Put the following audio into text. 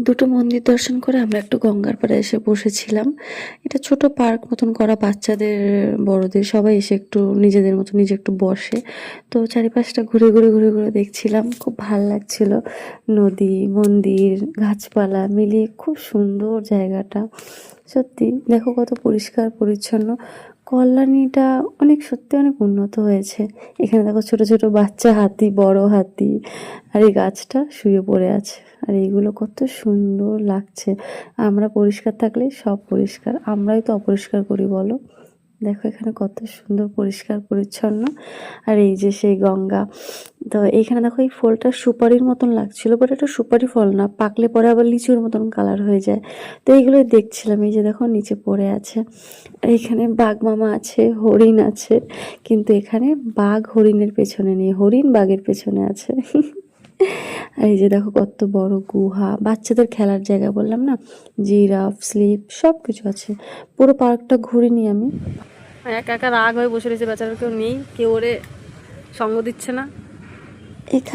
দুটো মন্দির দর্শন করে আমরা একটু গঙ্গার পাড়ে এসে বসেছিলাম। এটা ছোট পার্ক মতন করা, বাচ্চাদের বড়দের সবাই এসে একটু নিজেদের মতো নিজে একটু বসে। তো চারিপাশটা ঘুরে ঘুরে ঘুরে ঘুরে দেখছিলাম, খুব ভাল লাগছিল। নদী, মন্দির, গাছপালা মিলিয়ে খুব সুন্দর জায়গাটা। সত্যি দেখো কত পরিষ্কার পরিচ্ছন্ন। কল্যাণীটা সত্যি অনেক উন্নত হয়েছে। এখানে দেখো ছোট ছোট বাচ্চা হাতি, বড় হাতি, আর এই গাছটা শুয়ে পড়ে আছে। আর এইগুলো কত সুন্দর লাগছে। আমরা পরিষ্কার থাকলে সব পরিষ্কার, আমরাই তো অপরিষ্কার করি বলো। দেখো এখানে কত সুন্দর পরিষ্কার পরিচ্ছন্ন। আর এই যে সেই গঙ্গা। তো এইখানে দেখো এই ফলটা সুপারির মতন লাগছিল, বাট এটা সুপারি ফল না, পাকলে পরে আবার লিচুর মতন কালার হয়ে যায়। তো এইগুলোই দেখছিলাম। এই যে দেখো নিচে পড়ে আছে। আর এখানে বাঘ মামা আছে, হরিণ আছে, কিন্তু এখানে বাঘ হরিণের পেছনে নেই, হরিণ বাঘের পেছনে আছে। আর এই যে দেখো কত বড় গুহা, বাচ্চাদের খেলার জায়গা, বললাম না, জিরাফ, স্লিপ সব কিছু আছে। পুরো পার্কটা ঘুরিনি আমি। একা একা রাগ হয়ে বসে রয়েছে, বেচারা কেউ নেই, কেউ ওরে সঙ্গ দিচ্ছে না। এখানে